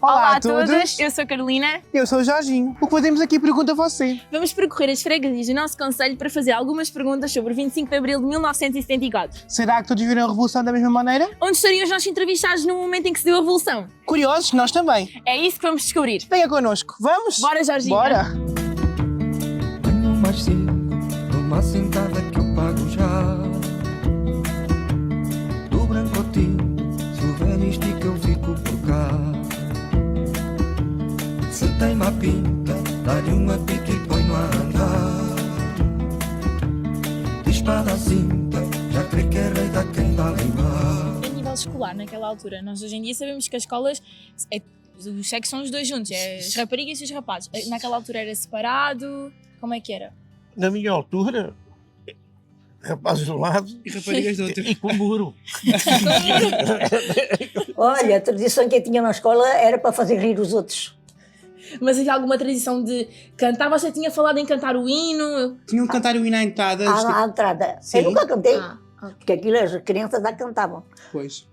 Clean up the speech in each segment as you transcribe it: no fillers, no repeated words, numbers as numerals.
Olá a todos, eu sou a Carolina. Eu sou o Jorginho. O que fazemos aqui pergunta a você. Vamos percorrer as freguesias do nosso concelho para fazer algumas perguntas sobre o 25 de Abril de 1974. Será que todos viram a Revolução da mesma maneira? Onde estariam os nossos entrevistados no momento em que se deu a Revolução? Curiosos? Nós também. É isso que vamos descobrir. Venha connosco. Vamos? Bora, Jorginho. Bora. Venho mais cedo, numa sentada que eu pago já. Do branco ao tinto, se o velho estica eu fico por cá. Se tem má pinta, dá-lhe uma pica e põe-no a andar. De espada à cinta, já creio que é rei da quem dá lembrar. A nível escolar, naquela altura, nós hoje em dia sabemos que as escolas, os sexos são os dois juntos, as raparigas e os rapazes. Naquela altura era separado, como é que era? Na minha altura, rapazes de um lado E raparigas do outro. e com o muro. Olha, a tradição que eu tinha na escola era para fazer rir os outros. Mas havia alguma tradição de cantar? Você tinha falado em cantar o hino? Tinham que cantar o hino à entrada. À entrada. Sim. Eu nunca cantei, Ok. porque aquilo as crianças já cantavam. Pois.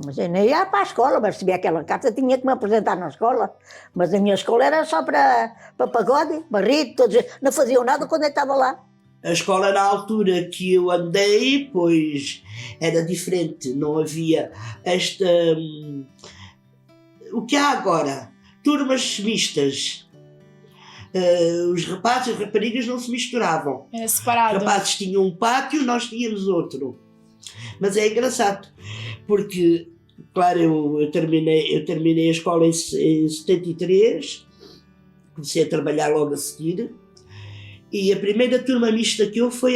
Mas eu nem ia para a escola, mas recebi aquela carta, tinha que me apresentar na escola. Mas a minha escola era só para pagode, barrito, todos, não faziam nada quando eu estava lá. A escola na altura que eu andei, pois era diferente, não havia esta... o que há agora? Turmas mistas. Os rapazes e as raparigas não se misturavam. Era Os separado. rapazes tinham um pátio, nós tínhamos outro. Mas é engraçado, porque, claro, eu terminei a escola em 73, comecei a trabalhar logo a seguir, e a primeira turma mista que houve foi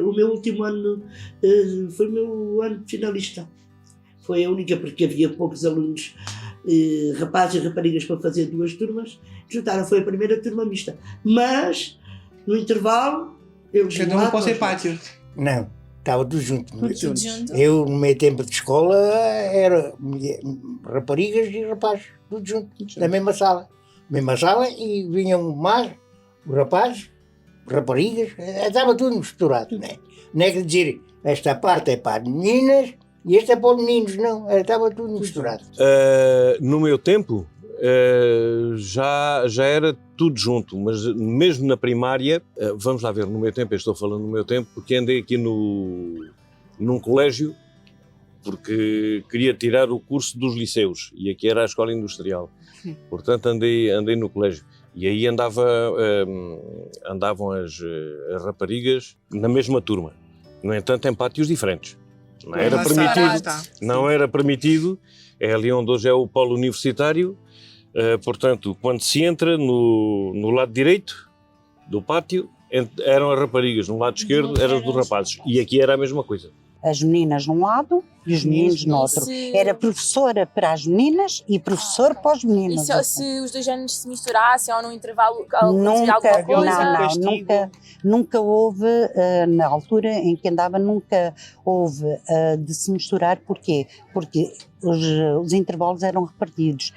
o meu último ano, foi o meu ano de finalista. Foi a única, porque havia poucos alunos, rapazes e raparigas, para fazer duas turmas, juntaram, foi a primeira turma mista. Mas, no intervalo, eles Cada um para o seu pátio. Não, estava tudo junto. Tudo junto. Eu, no meu tempo de escola, era raparigas e rapazes, tudo junto, na mesma sala. Mesma sala, e vinham mais os rapazes, raparigas, estava tudo misturado, né? Não é que dizer, esta parte é para as meninas e esta é para os meninos, não, estava tudo misturado. No meu tempo, já era tudo junto, mas mesmo na primária, vamos lá ver, no meu tempo, eu estou falando no meu tempo, porque andei aqui num colégio, porque queria tirar o curso dos liceus, e aqui era a escola industrial, portanto andei no colégio. E aí andavam as raparigas na mesma turma, no entanto em pátios diferentes. Não era permitido, não era permitido, é ali onde hoje é o polo universitário, portanto, quando se entra no lado direito do pátio, eram as raparigas, no lado esquerdo eram os dos rapazes, e aqui era a mesma coisa. As meninas num lado e os meninos no outro. Era professora para as meninas e professor para os meninos. E se os dois géneros se misturassem ou num intervalo Nunca, alguma coisa? nunca houve, na altura em que andava, nunca houve de se misturar. Porquê? Porque os intervalos eram repartidos.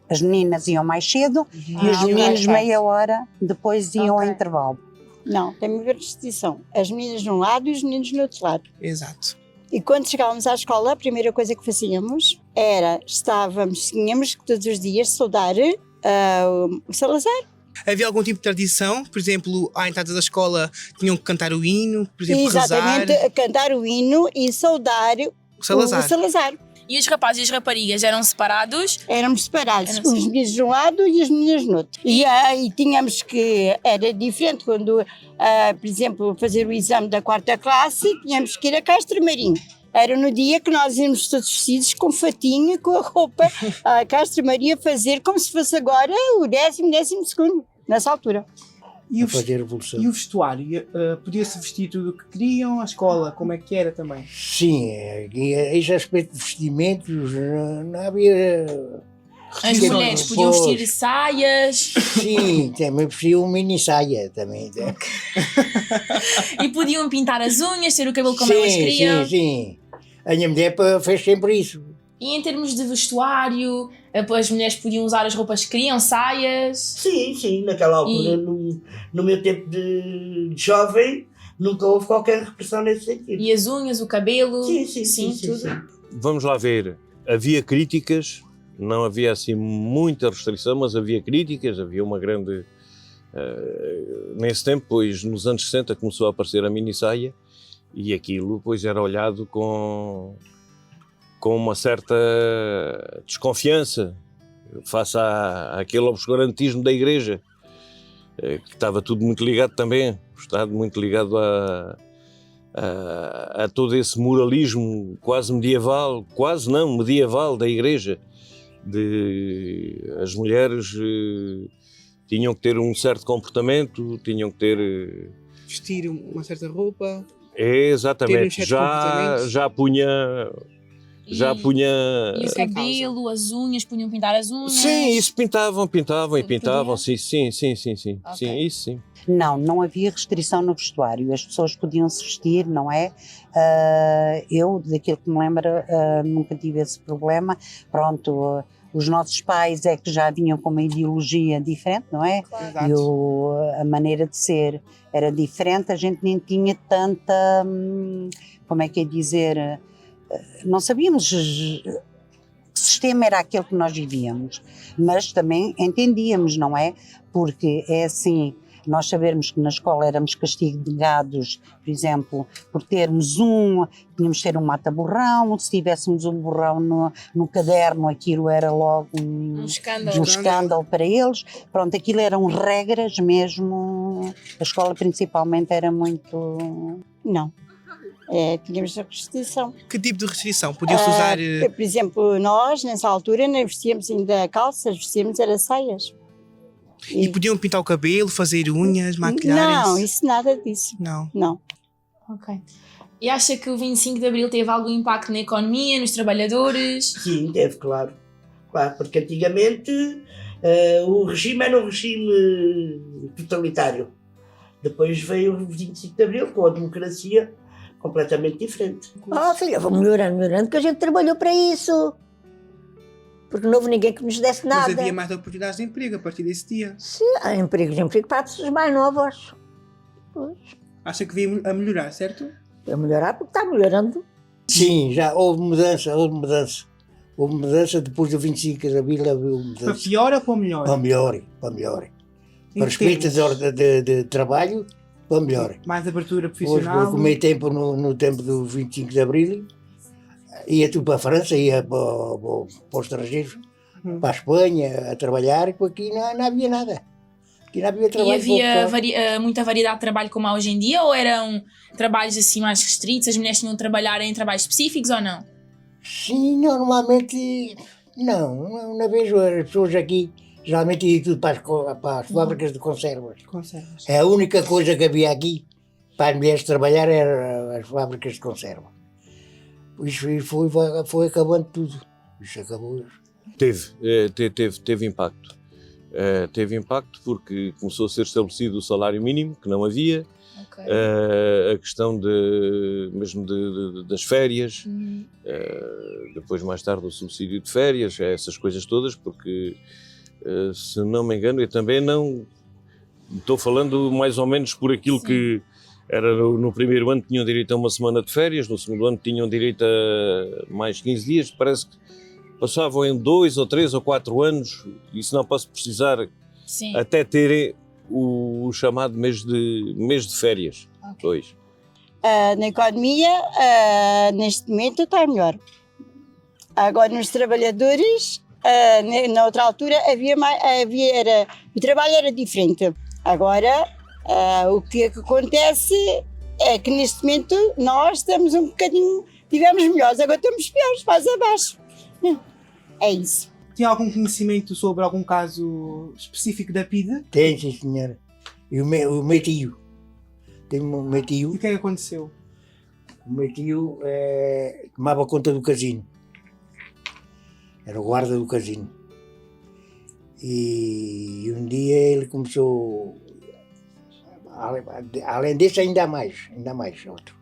As meninas iam mais cedo e os meninos meia hora depois iam ao intervalo. Não, tem uma restrição. As meninas de um lado e os meninos no outro lado. Exato. E quando chegávamos à escola, a primeira coisa que fazíamos era, tínhamos que todos os dias saudar o Salazar. Havia algum tipo de tradição? Por exemplo, à entrada da escola tinham que cantar o hino, por exemplo, Exatamente, rezar. cantar o hino e saudar O Salazar. o Salazar. E os rapazes e as raparigas eram separados? Éramos separados, os meninos de um lado e as meninas no outro. E tínhamos que, era diferente quando, por exemplo, fazer o exame da 4ª classe, tínhamos que ir a Castro Marinho. Era no dia que nós íamos todos vestidos com fatinho, com a roupa a Castro Maria, fazer como se fosse agora o 12º, nessa altura. E o, fazer revolução. e o vestuário? Podia-se vestir tudo o que queriam? A escola, como é que era também? Sim, esse aspecto de vestimentos, não havia... As mulheres podiam vestir saias? Sim, também vestiam mini saia também. E podiam pintar as unhas, ter o cabelo como elas queriam? Sim. A minha mulher fez sempre isso. E em termos de vestuário, as mulheres podiam usar as roupas que queriam, saias? Sim, naquela altura, no meu tempo de jovem, nunca houve qualquer repressão nesse sentido. E as unhas, o cabelo? Sim, tudo. Vamos lá ver, havia críticas não havia assim muita restrição, mas havia críticas, havia uma grande... nesse tempo, pois, nos anos 60 começou a aparecer a mini-saia e aquilo, pois, era olhado com uma certa desconfiança face àquele obscurantismo da Igreja, que estava tudo muito ligado também, o Estado muito ligado a todo esse moralismo quase medieval, quase não, medieval da Igreja, de as mulheres tinham que ter um certo comportamento, tinham que ter... Vestir uma certa roupa. Exatamente, já punha... E o cabelo, as unhas, punham pintar as unhas? Sim, isso pintavam, sim, Ok. sim, isso sim. Não havia restrição no vestuário, as pessoas podiam se vestir, não é? Eu, daquilo que me lembro, nunca tive esse problema. Pronto, os nossos pais é que já vinham com uma ideologia diferente, não é? Exato. E a maneira de ser era diferente, a gente nem tinha tanta, como é que é dizer, não sabíamos que sistema era aquele que nós vivíamos, mas também entendíamos, não é? Porque é assim, nós sabermos que na escola éramos castigados, por exemplo, por termos tínhamos de ter um mata-borrão, se tivéssemos um borrão no caderno, aquilo era logo um escândalo para eles. Pronto, aquilo eram regras mesmo, a escola principalmente era muito... Não. Tínhamos a restrição. Que tipo de restrição? Podia-se usar... Por exemplo, nós, nessa altura, não vestíamos ainda calças, vestíamos era saias. E podiam pintar o cabelo, fazer unhas, maquilhar-se? Não, isso nada disso. Não. Ok. E acha que o 25 de Abril teve algum impacto na economia, nos trabalhadores? Sim, teve, claro. Claro, porque antigamente o regime era um regime totalitário. Depois veio o 25 de Abril com a democracia completamente diferente. Filha, vou melhorando, que a gente trabalhou para isso. Porque não houve ninguém que nos desse nada. Mas havia mais oportunidades de emprego a partir desse dia. Sim, há emprego para as pessoas mais novas. Pois. Acha que veio a melhorar, certo? A melhorar porque está melhorando. Sim, já houve mudança. Houve mudança depois do 25 de Abril, houve mudança. Para pior ou para melhor? Para melhor. Para respeitos de trabalho, para melhor. Mais abertura Hoje, profissional? com meio tempo, no tempo do 25 de Abril, ia tu para a França, ia para os estrangeiros, para a Espanha, a trabalhar, e aqui não havia nada. Aqui não havia trabalho. E havia muita variedade de trabalho como há hoje em dia, ou eram trabalhos assim mais restritos, as mulheres tinham de trabalhar em trabalhos específicos ou não? Sim, normalmente não vejo as pessoas aqui, geralmente iam tudo para as fábricas de conservas. É a única coisa que havia aqui para as mulheres trabalhar era as fábricas de conserva. Isso foi acabando tudo. Isso acabou. Teve impacto. Teve impacto porque começou a ser estabelecido o salário mínimo, que não havia. Ok. A questão mesmo das férias, depois mais tarde o subsídio de férias, essas coisas todas, porque se não me engano, eu também não estou falando mais ou menos por aquilo Sim. que era no primeiro ano tinham direito a uma semana de férias, no segundo ano tinham direito a mais 15 dias, parece que passavam em 2 ou 3 ou 4 anos, e se não posso precisar, Sim. até terem o chamado mês de férias. Ok. Pois. Na economia, neste momento, está melhor. Agora, nos trabalhadores, na outra altura, o trabalho era diferente. Agora, o que acontece é que neste momento nós estamos um bocadinho, tivemos melhores, agora estamos piores, mais abaixo. É isso. Tinha algum conhecimento sobre algum caso específico da PIDE? Tem, sim, senhora. E o meu tio. Tem o meu E tio. o que é que aconteceu? O meu tio tomava conta do casino. Era o guarda do casino. E um dia ele começou, além desse ainda mais outro.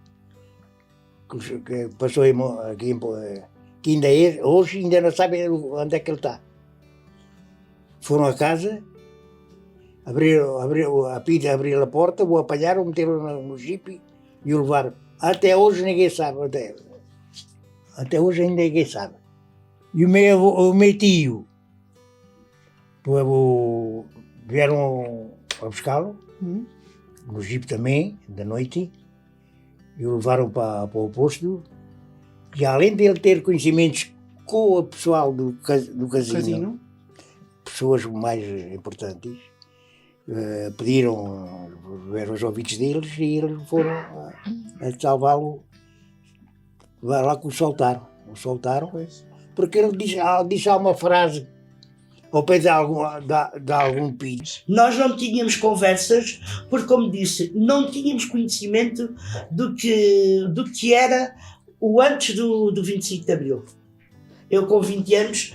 Que passou aqui, que ainda hoje ainda não sabe onde é que ele está. Foram a casa, abriram a PIDE, abriram a porta, o apanharam, meteram no jipe e o levaram. Até hoje ninguém sabe. Até hoje ainda ninguém sabe. E o meu tio, vieram a buscá-lo, no jipe também, da noite, e o levaram para o posto, e além de ele ter conhecimentos com o pessoal do casino, pessoas mais importantes, eram os ouvidos deles e eles foram a salvá-lo. Vai lá que o soltaram. Porque ele disse uma frase ao pé de algum pilho. Nós não tínhamos conversas, porque, como disse, não tínhamos conhecimento do que era o antes do 25 de Abril. Eu, com 20 anos,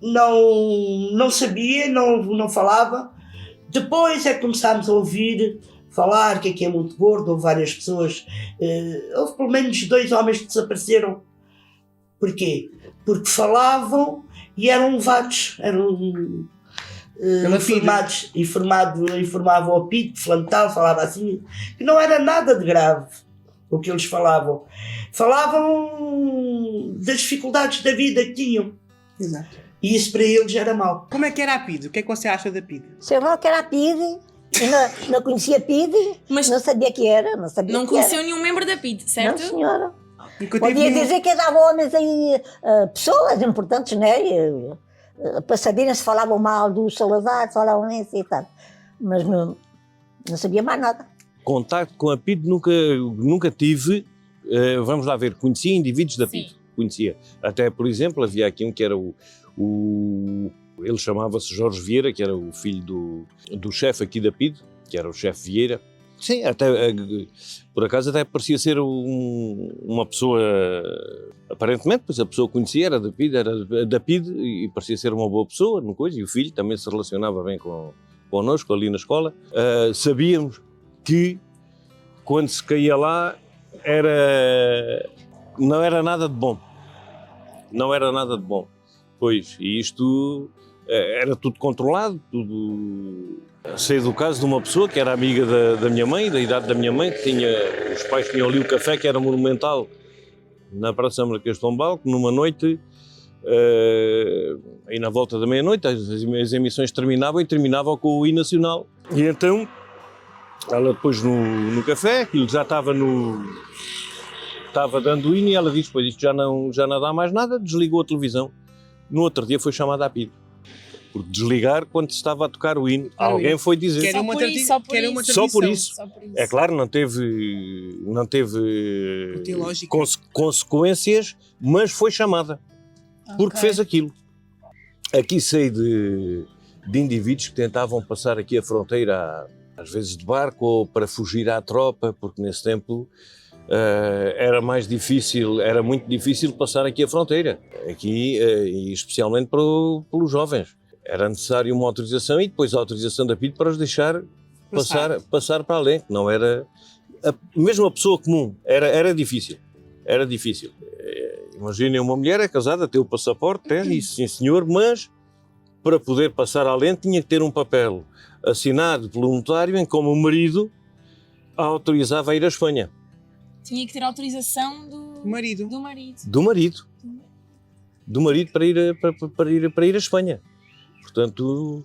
não sabia, não falava. Depois é que começámos a ouvir falar que aqui é muito gordo, houve várias pessoas, houve pelo menos 2 homens que desapareceram. Porquê? Porque falavam e eram levados, informavam ao pito, flantal, falava assim, que não era nada de grave o que eles falavam. Falavam das dificuldades da vida que tinham. Exato. E isso para eles era mau. Como é que era a PIDE? O que é que você acha da PIDE? Sei lá o que era a PIDE, eu não conhecia a PIDE, Mas não sabia que era, não sabia não que era. conheceu nenhum membro da PIDE, certo? Não, senhora. Nunca Podia teve nenhum- dizer que dava homens aí, pessoas importantes, né? Para saberem se falavam mal do Salazar, se falavam isso e tal. Mas não sabia mais nada. Contacto com a PIDE nunca tive. Vamos lá ver, conhecia indivíduos da PIDE. Conhecia. Até, por exemplo, havia aqui um que era ele chamava-se Jorge Vieira, que era o filho do chefe aqui da PIDE, que era o chefe Vieira. Sim, até, por acaso até parecia ser uma pessoa, aparentemente, pois a pessoa conhecia, era da PIDE e parecia ser uma boa pessoa, não coisa, e o filho também se relacionava bem connosco ali na escola. Sabíamos que quando se caía lá não era nada de bom. Não era nada de bom. Pois, e isto era tudo controlado, tudo. Sei do caso de uma pessoa que era amiga da minha mãe, da idade da minha mãe, que os pais tinham ali o café que era monumental na Praça Marquês de Pombal, que numa noite, aí na volta da meia-noite, as emissões terminavam com o hino nacional. E então, ela depois no café, aquilo já estava dando o hino e ela disse, pois isto já não dá mais nada, desligou a televisão. No outro dia foi chamada à PIDE. Por desligar quando se estava a tocar o hino. Alguém foi dizer. Que era uma tradição. Só por isso. É claro, não teve consequências, mas foi chamada. Porque fez aquilo. Aqui sei de indivíduos que tentavam passar aqui a fronteira, às vezes de barco, ou para fugir à tropa, porque nesse tempo era muito difícil passar aqui a fronteira. Aqui, e especialmente pelos jovens. Era necessário uma autorização e depois a autorização da PIDE para os deixar passar para além. Não era... Mesmo a pessoa comum, era difícil. Era difícil. Imaginem, uma mulher é casada, tem o passaporte, tem isso, sim senhor, mas para poder passar além tinha que ter um papel assinado pelo notário em como o marido a autorizava a ir à Espanha. Tinha que ter autorização do marido. Do marido para ir à Espanha. Portanto,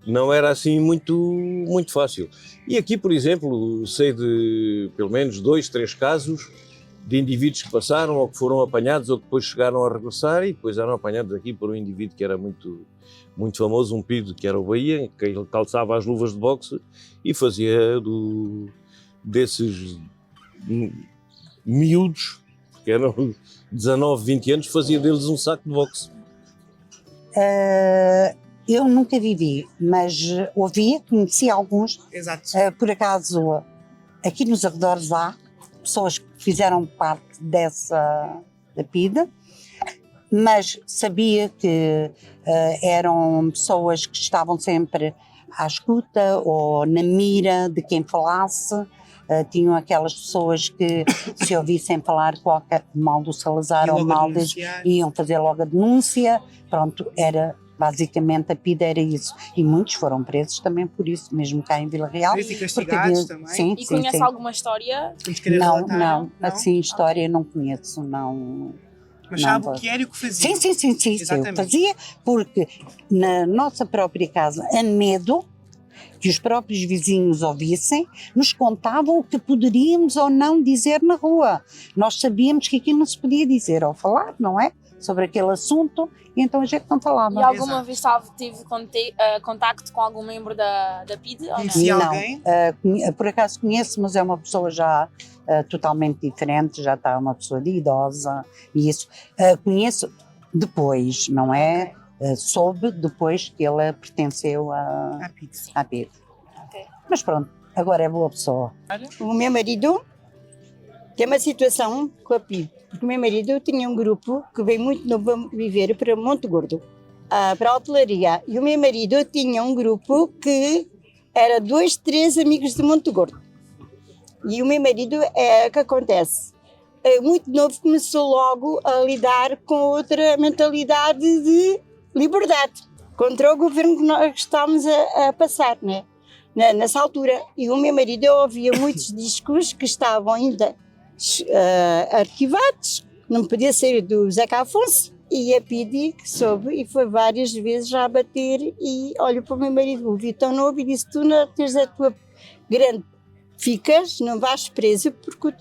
não era assim muito fácil. E aqui, por exemplo, sei de pelo menos 2, 3 casos de indivíduos que passaram ou que foram apanhados ou que depois chegaram a regressar e depois eram apanhados aqui por um indivíduo que era muito famoso, um PIDE, que era o Bahia, que ele calçava as luvas de boxe e fazia desses miúdos, que eram 19, 20 anos, fazia deles um saco de boxe. Eu nunca vivi, mas conheci alguns. Exato. Por acaso, aqui nos arredores há pessoas que fizeram parte da PIDE, mas sabia que eram pessoas que estavam sempre à escuta ou na mira de quem falasse. Tinham aquelas pessoas que, se ouvissem falar qualquer mal do Salazar ou mal deles, iam fazer logo a denúncia. Pronto, basicamente a PIDE era isso. E muitos foram presos também por isso, mesmo cá em Vila Real. Presos e castigados também. Sim, e conhece alguma história? Não, assim, história não conheço, não. Mas Não sabe o pode. que era e o que fazia. Sim, eu Exatamente. fazia, porque na nossa própria casa, a medo que os próprios vizinhos ouvissem, nos contavam o que poderíamos ou não dizer na rua. Nós sabíamos que aquilo não se podia dizer ou falar, não é? Sobre aquele assunto, e então a gente não falava. E alguma vez tive contacto com algum membro da PIDE? Ou não? Conhecia alguém? Por acaso conheço, mas é uma pessoa já totalmente diferente, já está uma pessoa de idosa, e isso. Conheço depois, não é? Soube depois que ele pertenceu à PIDE. Ok. Mas pronto, agora é boa pessoa. O meu marido tem uma situação com a PIDE, porque o meu marido tinha um grupo que veio muito novo a viver para Monte Gordo, para a hotelaria, e o meu marido tinha um grupo que era 2, 3 amigos de Monte Gordo. E o meu marido, o que acontece? Muito novo começou logo a lidar com outra mentalidade de liberdade, contra o governo que nós estamos a passar, né? Nessa altura. E o meu marido, eu ouvia muitos discos que estavam ainda arquivados, não podia ser do Zeca Afonso, e a PIDE que soube, e foi várias vezes já a bater, e olha para o meu marido, o vi tão novo, e disse, tu não tens a tua grande, ficas, não vais preso, porque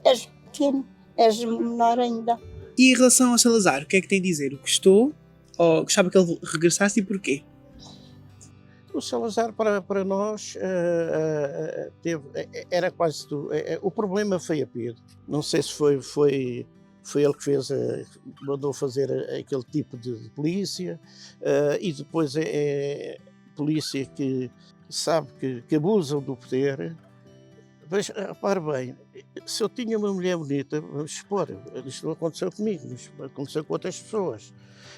és pequeno, és menor ainda. E em relação ao Salazar, o que é que tem a dizer? Gostou? Ou gostava que ele regressasse e porquê? O Salazar, para nós, era quase tudo. O problema foi a PIDE. Não sei se foi ele que mandou fazer aquele tipo de polícia, e depois é polícia que sabe que abusam do poder. Mas, repare bem, se eu tinha uma mulher bonita, vamos expor, isto não aconteceu comigo, mas aconteceu com outras pessoas.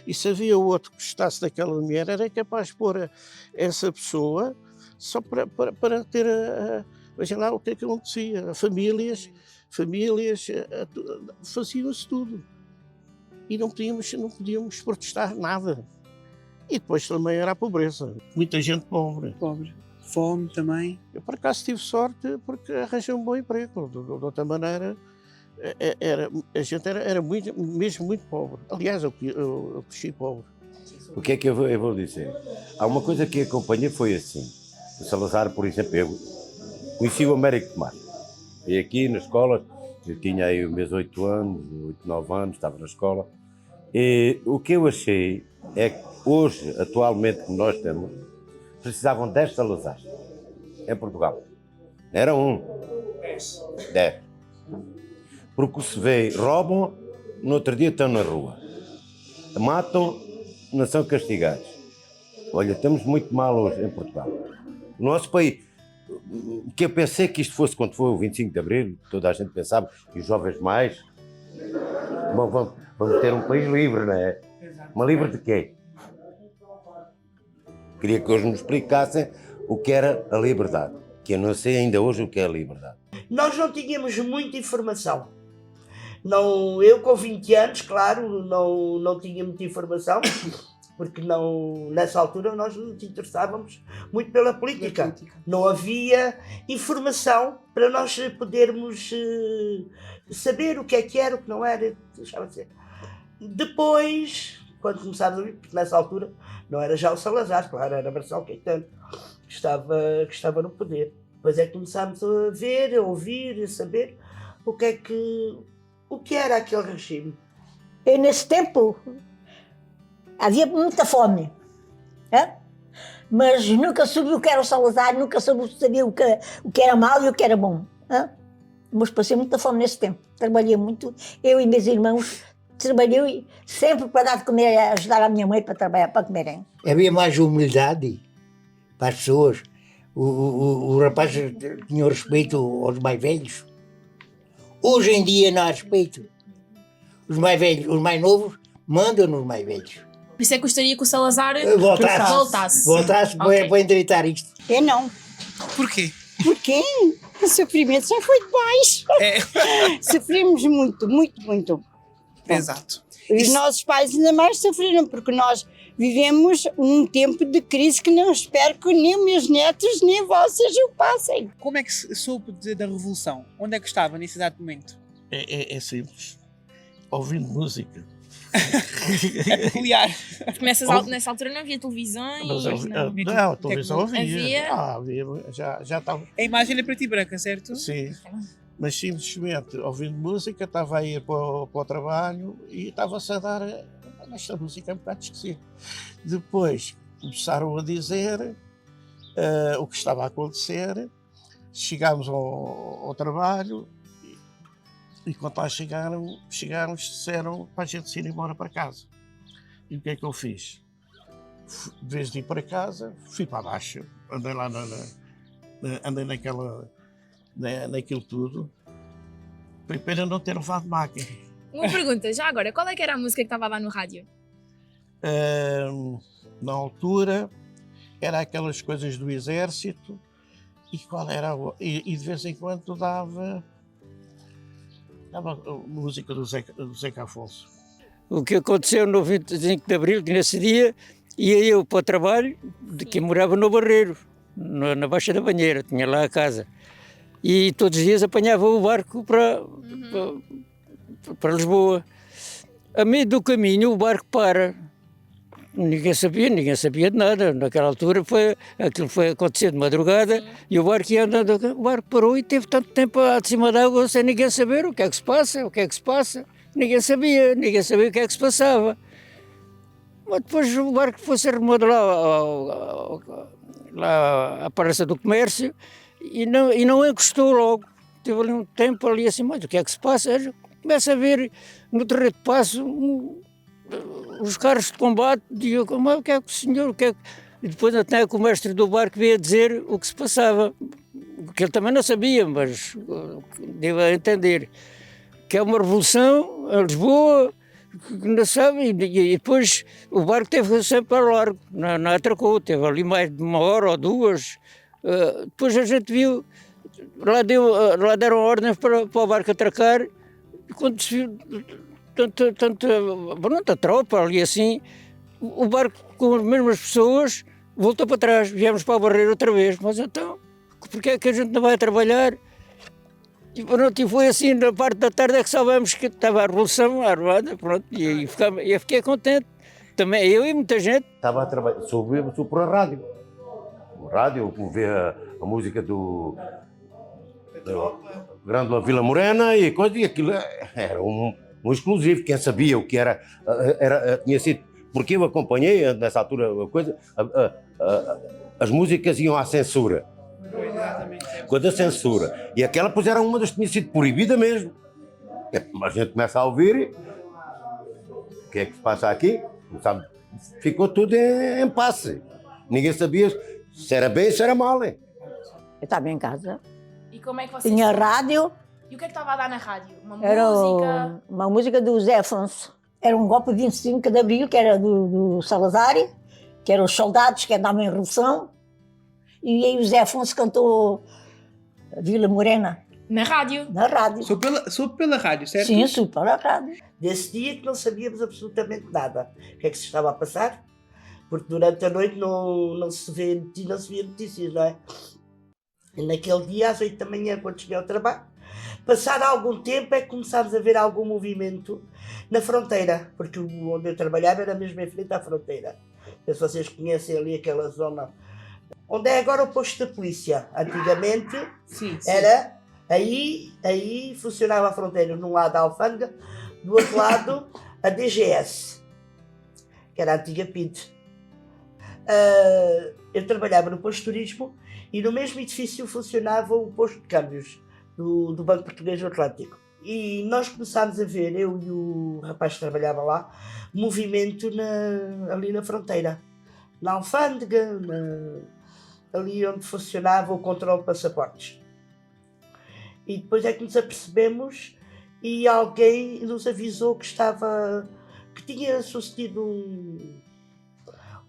E se havia outro que gostasse daquela mulher, era capaz de pôr essa pessoa só para ter veja lá o que é que acontecia. Famílias faziam-se tudo. E não podíamos protestar nada. E depois também era a pobreza. Muita gente pobre. Fome também. Eu, por acaso, tive sorte porque arranjei um bom emprego. De outra maneira, a gente era mesmo muito pobre. Aliás, eu cresci pobre. O que é que eu vou dizer? Há uma coisa que acompanhei, foi assim. O Salazar, por exemplo, eu conheci o Américo Tomás. E aqui na escola, eu tinha aí os meus 8 anos, 8, 9 anos, estava na escola. E o que eu achei é que hoje, atualmente, que nós temos, precisavam 10 Salazar em Portugal. Era 10. Porque se vê, roubam, no outro dia estão na rua. Matam, não são castigados. Olha, estamos muito mal hoje em Portugal. O nosso país, que eu pensei que isto fosse quando foi o 25 de Abril, toda a gente pensava, e os jovens mais, bom, vamos ter um país livre, não é? Mas livre de quê? Queria que hoje nos explicassem o que era a liberdade, que eu não sei ainda hoje o que é a liberdade. Nós não tínhamos muita informação. Não, eu com 20 anos, claro, não tinha muita informação, porque nessa altura nós não nos interessávamos muito pela política. Não havia informação para nós podermos saber o que era, o que não era. Deixava de ser. Depois, quando começámos a ver, porque nessa altura não era já o Salazar, claro, era Marcelo Caetano, que estava no poder. Depois é que começámos a ver, a ouvir, a saber o que era aquele regime. Eu, nesse tempo, havia muita fome, mas nunca soube o que era o Salazar, nunca sabia o que era mau e o que era bom. Mas passei muita fome nesse tempo. Trabalhei muito, eu e meus irmãos, trabalhei sempre para dar de comer, ajudar a minha mãe para trabalhar, para comerem. Havia mais humildade para as pessoas. O rapaz tinha respeito aos mais velhos. Hoje em dia não há respeito. Os mais velhos, os mais novos, mandam nos mais velhos. Por isso é que gostaria que o Salazar voltasse para endireitar isto. Eu não. Porquê? Porque o sofrimento só foi de baixo. Sofremos muito, muito, muito. Exato. Os nossos pais ainda mais sofreram, porque nós vivemos um tempo de crise que não espero que nem meus netos nem vocês o passem. Como é que soube da Revolução? Onde é que estava nesse exato momento? É simples. Ouvindo música. É peculiar. Porque nessa altura não havia televisões. Não, a televisão havia. Havia? Já estava. A imagem é preto e branca, certo? Sim. Mas simplesmente ouvindo música, estava a ir para o trabalho e estava-se a dar. Esta música é um bocado esquisita. Depois começaram a dizer o que estava a acontecer. Chegámos ao trabalho e quando lá chegaram, disseram para a gente se ir embora para casa. E o que é que eu fiz? De vez de ir para casa, fui para baixo, andei lá andei naquilo tudo. Foi pena não ter levado máquina. Uma pergunta, já agora, qual é que era a música que estava lá no rádio? Na altura, era aquelas coisas do exército e qual era e de vez em quando dava a música do Zeca Afonso. O que aconteceu no 25 de Abril, que nesse dia ia eu para o trabalho, que morava no Barreiro, na Baixa da Banheira, tinha lá a casa. E todos os dias apanhava o barco para Lisboa. A meio do caminho o barco para. Ninguém sabia de nada. Naquela altura aquilo foi acontecer de madrugada. Sim. E o barco ia andando, o barco parou e teve tanto tempo de cima d'água sem ninguém saber o que é que se passa. Ninguém sabia o que é que se passava. Mas depois o barco foi-se arrumado lá à Praça do Comércio e não encostou logo. Teve ali um tempo ali assim, mas o que é que se passa? Começa a ver no terreiro de passo os carros de combate, digo, mas o que é que o senhor, E depois até que o mestre do barco veio a dizer o que se passava, que ele também não sabia, mas deu a entender, que é uma revolução em Lisboa, que não sabe, e depois o barco teve sempre ao largo, não atracou, teve ali mais de uma hora ou duas, depois a gente viu, lá deram ordens para o barco atracar, e quando se viu tanta tropa ali assim, o barco com as mesmas pessoas voltou para trás, viemos para o Barreiro outra vez, mas então, porque é que a gente não vai trabalhar? E foi assim, na parte da tarde é que soubemos que estava a revolução armada, pronto, e eu fiquei contente, também eu e muita gente. Estava a trabalhar, soube por a rádio. O rádio, ouvir a música do Grândola Vila Morena e coisa, e aquilo era um exclusivo, quem sabia o que era tinha sido, porque eu acompanhei nessa altura a coisa, as músicas iam à censura. Quando a censura, e aquela pois era uma das que tinha sido proibida mesmo. A gente começa a ouvir, o que é que se passa aqui? Sabe? Ficou tudo em passe. Ninguém sabia se era bem ou se era mal. Eu estava em casa. E como é que vocês... Tinha rádio. E o que é que estava a dar na rádio? Era uma música do Zé Afonso. Era um golpe de 25 de Abril, que era do Salazar, que eram os soldados que andavam em revolução. E aí o Zé Afonso cantou Vila Morena. Na rádio? Na rádio. Soube pela rádio, certo? Sim, soube pela rádio. Desse dia que não sabíamos absolutamente nada. O que é que se estava a passar? Porque durante a noite não se via notícias, não é? E naquele dia, às 8 da manhã, quando cheguei ao trabalho, passado algum tempo é que começámos a ver algum movimento na fronteira, porque onde eu trabalhava era mesmo em frente à fronteira. Não sei se vocês conhecem ali aquela zona onde é agora o posto da polícia. Antigamente sim. Era aí funcionava a fronteira, num lado a alfândega, do outro lado a DGS, que era a antiga PID. Eu trabalhava no posto de turismo e no mesmo edifício funcionava o posto de câmbios do Banco Português do Atlântico. E nós começámos a ver, eu e o rapaz que trabalhava lá, movimento ali na fronteira, na alfândega, ali onde funcionava o controle de passaportes. E depois é que nos apercebemos e alguém nos avisou que tinha sucedido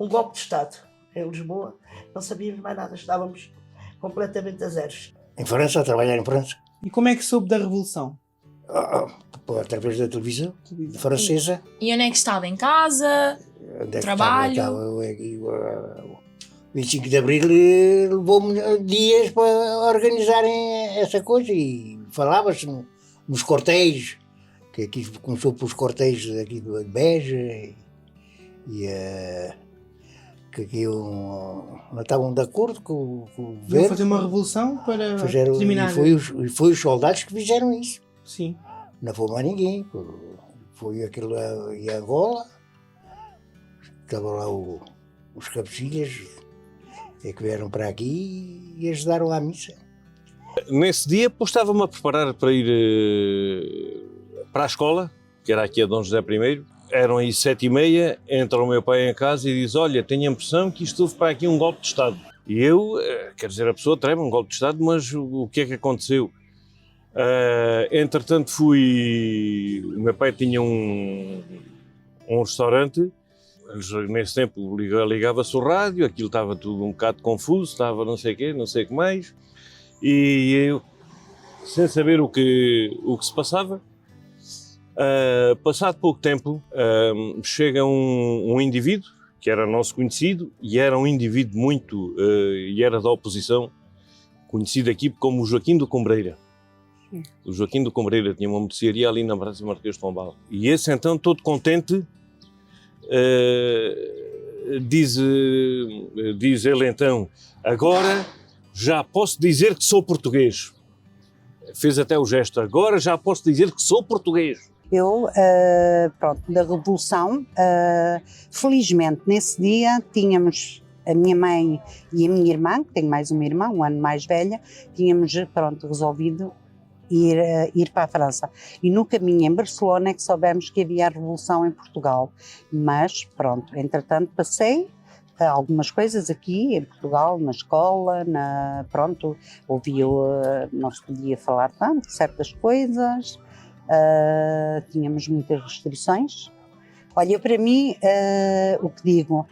um golpe de Estado em Lisboa. Não sabíamos mais nada, estávamos completamente a zeros. Em França, a trabalhar em França. E como é que soube da Revolução? Através da televisão francesa. E onde é que estava? Em casa? Trabalho? O 25 de Abril levou-me dias para organizarem essa coisa e falava-se nos quartéis que aqui começou pelos cortejos aqui de Beja que aqui não estavam de acordo com o Vão governo. fazer uma revolução para Fizeram, terminar. e foi os soldados que fizeram isso. Sim. Não foi mais ninguém. Foi aquilo e Angola. Estavam lá os cabecilhas que vieram para aqui e ajudaram à missa. Nesse dia, estava-me a preparar para ir para a escola, que era aqui a Dom José I. Eram aí 7h30, entra o meu pai em casa e diz: olha, tenho a impressão que isto houve para aqui um golpe de Estado. E eu, quer dizer, a pessoa treme um golpe de Estado, mas o que é que aconteceu? Entretanto o meu pai tinha um restaurante, nesse tempo ligava-se o rádio, aquilo estava tudo um bocado confuso, estava não sei o quê, não sei o que mais, e eu, sem saber o que se passava, passado pouco tempo, chega um indivíduo, que era nosso conhecido, e era um indivíduo e era da oposição, conhecido aqui como o Joaquim do Combreira. O Joaquim do Combreira tinha uma mercearia ali na Praça Marquês de Pombal. E esse então, todo contente, diz ele então: agora já posso dizer que sou português. Fez até o gesto: agora já posso dizer que sou português. Eu, pronto, da Revolução, felizmente nesse dia tínhamos a minha mãe e a minha irmã, que tenho mais uma irmã, um ano mais velha, tínhamos, pronto, resolvido ir para a França. E no caminho em Barcelona é que soubemos que havia a Revolução em Portugal. Mas, pronto, entretanto passei algumas coisas aqui em Portugal, na escola, pronto, não se podia falar tanto, certas coisas, tínhamos muitas restrições. Olha, para mim, o que digo,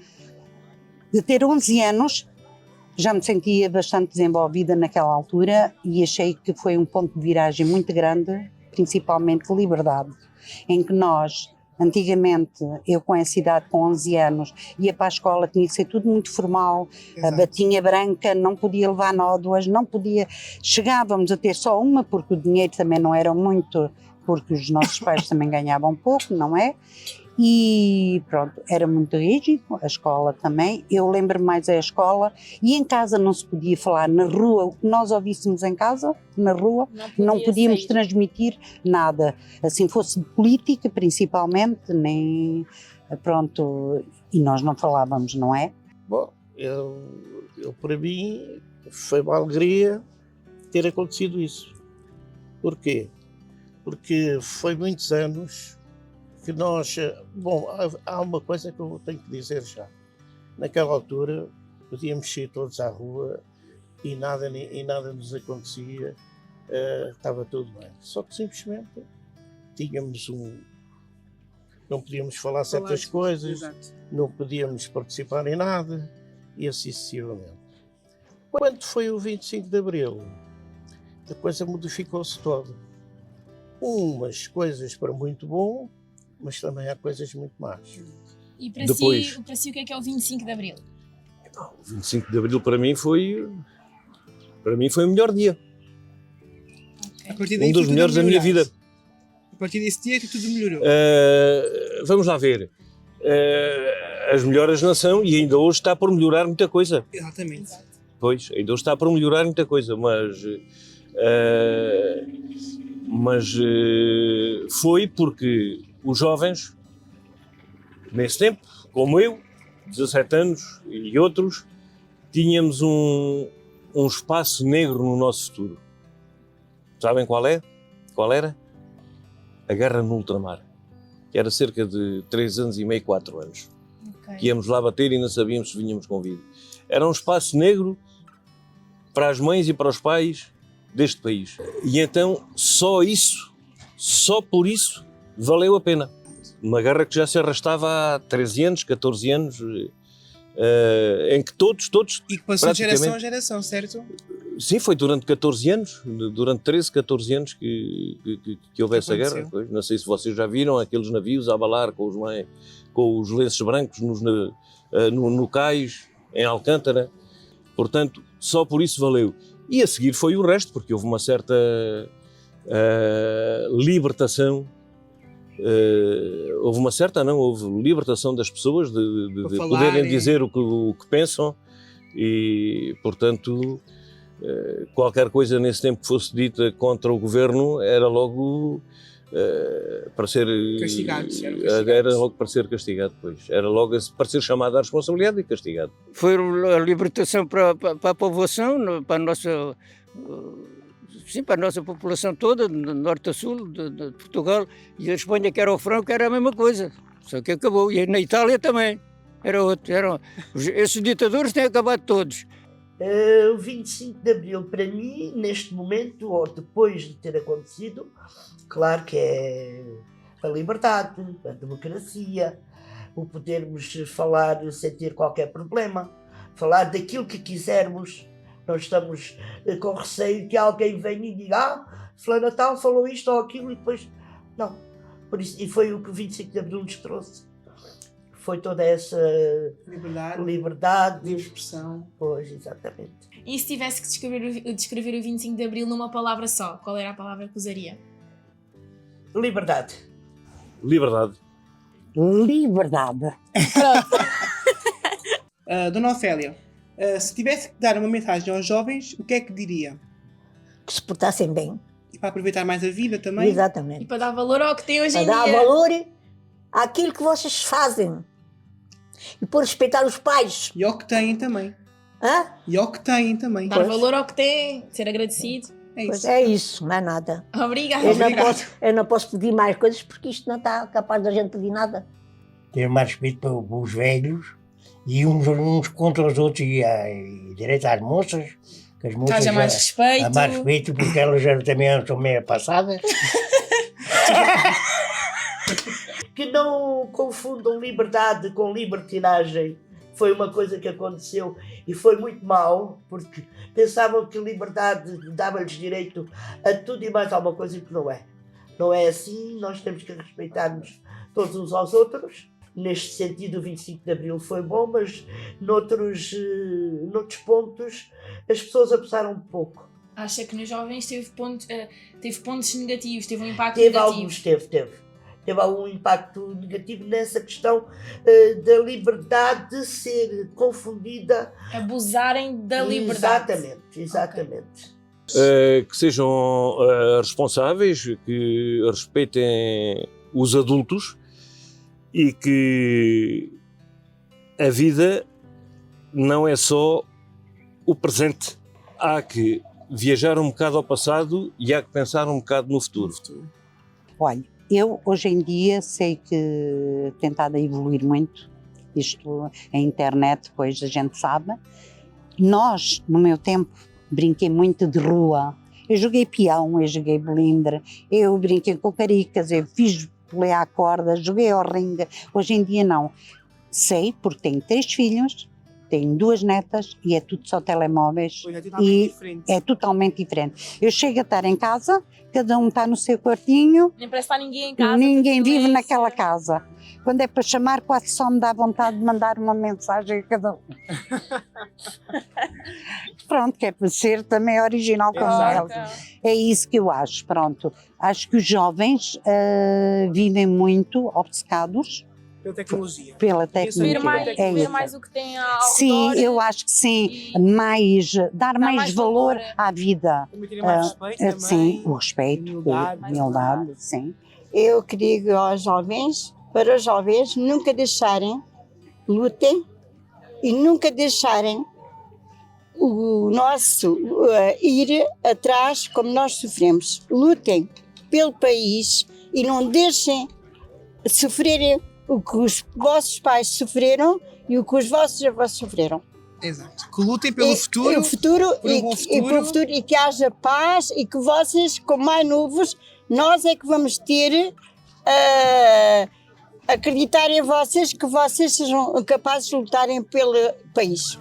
de ter 11 anos, já me sentia bastante desenvolvida naquela altura e achei que foi um ponto de viragem muito grande, principalmente de liberdade, em que nós, antigamente, eu com essa idade, com 11 anos, ia para a escola, tinha que ser tudo muito formal, a batinha branca, não podia levar nódoas, não podia, chegávamos a ter só uma, porque o dinheiro também não era muito, porque os nossos pais também ganhavam pouco, não é? E pronto, era muito rígido, a escola também, eu lembro-me mais da escola, e em casa não se podia falar, na rua, o que nós ouvíssemos em casa, na rua, não podíamos transmitir nada, assim fosse de política principalmente, nem, pronto, e nós não falávamos, não é? Bom, eu para mim foi uma alegria ter acontecido isso. Porquê? Porque foi muitos anos que nós, bom, há uma coisa que eu tenho que dizer já. Naquela altura podíamos sair todos à rua e nada nos acontecia, estava tudo bem. Só que simplesmente tínhamos não podíamos falar certas coisas, não podíamos participar em nada e assim sucessivamente. Quando foi o 25 de Abril, a coisa modificou-se toda. Umas coisas para muito bom, mas também há coisas muito más. E para si o que é o 25 de Abril? O 25 de Abril para mim foi o melhor dia. Okay. Um dos melhores da minha vida. A partir desse dia que tudo melhorou. Vamos lá ver. As melhoras não são, e ainda hoje está por melhorar muita coisa. Exatamente. Pois, ainda hoje está por melhorar muita coisa, mas foi porque os jovens, nesse tempo, como eu, 17 anos e outros, tínhamos um espaço negro no nosso futuro. Sabem qual é? Qual era? A guerra no ultramar. Que era cerca de 3 anos e meio, 4 anos. Okay. Que íamos lá bater e não sabíamos se vinhamos com vida. Era um espaço negro para as mães e para os pais deste país. E então, só por isso, valeu a pena. Uma guerra que já se arrastava há 13 anos, 14 anos, em que todos e que passou de geração a geração, certo? Sim, foi durante 14 anos, durante 13, 14 anos que houve essa guerra. Não sei se vocês já viram aqueles navios a abalar com os lenços brancos no cais, em Alcântara. Portanto, só por isso valeu. E a seguir foi o resto, porque houve uma certa libertação houve libertação das pessoas de poderem dizer o que pensam e, portanto, qualquer coisa nesse tempo que fosse dita contra o governo era logo para ser castigado. Era logo para ser castigado, pois. Era logo para ser chamado à responsabilidade e castigado. Foi a libertação para a povoação, para a nossa... Sim, para a nossa população toda, do norte a sul de Portugal, e a Espanha, que era o Franco, era a mesma coisa, só que acabou. E na Itália também, era outro. Esses ditadores têm acabado todos. O 25 de Abril, para mim, neste momento, ou depois de ter acontecido, claro que é a liberdade, a democracia, o podermos falar sem ter qualquer problema, falar daquilo que quisermos. Não estamos com receio que alguém venha e diga fulano tal falou isto ou aquilo e depois... Não. Por isso, e foi o que o 25 de Abril nos trouxe. Foi toda essa liberdade de expressão. Pois, exatamente. E se tivesse que descrever o 25 de Abril numa palavra só, qual era a palavra que usaria? Liberdade. Liberdade. Liberdade. Dona Ofélia, se tivesse que dar uma mensagem aos jovens, o que é que diria? Que se portassem bem. E para aproveitar mais a vida também? Exatamente. E para dar valor ao que tem hoje em dia. Para dar valor àquilo que vocês fazem. E por respeitar os pais. E ao que têm também. Hã? E ao que têm também. Dar valor ao que têm, ser agradecido. É isso. É isso, não é nada. Obrigada. Eu não posso pedir mais coisas porque isto não está capaz da gente pedir nada. Ter mais respeito para os velhos e uns contra os outros e direito às moças. Que as moças haja mais respeito. Há mais respeito porque elas já também são meio passadas. Que não confundam liberdade com libertinagem. Foi uma coisa que aconteceu e foi muito mal, porque pensavam que liberdade dava-lhes direito a tudo e mais alguma coisa que não é. Não é assim, nós temos que respeitar-nos todos uns aos outros. Neste sentido, o 25 de Abril foi bom, mas noutros pontos as pessoas abusaram um pouco. Acha que nos jovens teve pontos negativos, teve um impacto negativo? Alguns, teve algum impacto negativo nessa questão da liberdade ser confundida. Abusarem da liberdade. Exatamente. Okay. Que sejam responsáveis, que respeitem os adultos e que a vida não é só o presente. Há que viajar um bocado ao passado e há que pensar um bocado no futuro. Olha, eu hoje em dia sei que tem estado a evoluir muito, isto, a internet, pois a gente sabe. Nós, no meu tempo, brinquei muito de rua. Eu joguei peão, eu joguei bolindre, eu brinquei com caricas, eu fiz pulei à corda, joguei ao ringue. Hoje em dia não. Sei, porque tenho 3 filhos, tenho 2 netas e é tudo só telemóveis. Pois é totalmente diferente. É totalmente diferente. Eu chego a estar em casa, cada um está no seu quartinho. Nem parece estar ninguém em casa. Ninguém vive naquela casa. Quando é para chamar, quase só me dá vontade de mandar uma mensagem a cada um. Pronto, que é para ser também original como eles. É isso que eu acho, pronto. Acho que os jovens vivem muito obcecados pela tecnologia. Pela tecnologia. Ver mais o que tem ao Sim, redor, eu acho que sim. Dar mais valor à vida. Também ter mais respeito também. Sim, o respeito, a humildade, sim. Eu que digo aos jovens, para os jovens nunca deixarem, lutem e nunca deixarem o nosso ir atrás como nós sofremos. Lutem pelo país e não deixem sofrerem o que os vossos pais sofreram e o que os vossos avós sofreram. Exato. Que lutem pelo futuro, e pelo futuro e que haja paz e que vocês, como mais novos, nós é que vamos ter acreditar em vocês, que vocês sejam capazes de lutarem pelo país.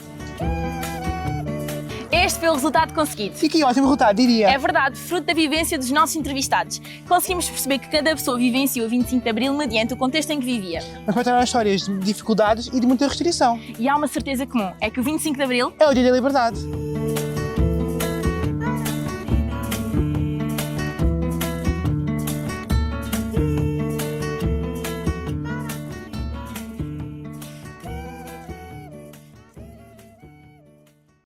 Este foi o resultado conseguido. E que ótimo resultado, diria. É verdade, fruto da vivência dos nossos entrevistados. Conseguimos perceber que cada pessoa vivenciou o 25 de Abril mediante o contexto em que vivia. Mas contaram histórias de dificuldades e de muita restrição. E há uma certeza comum, é que o 25 de Abril é o dia da liberdade.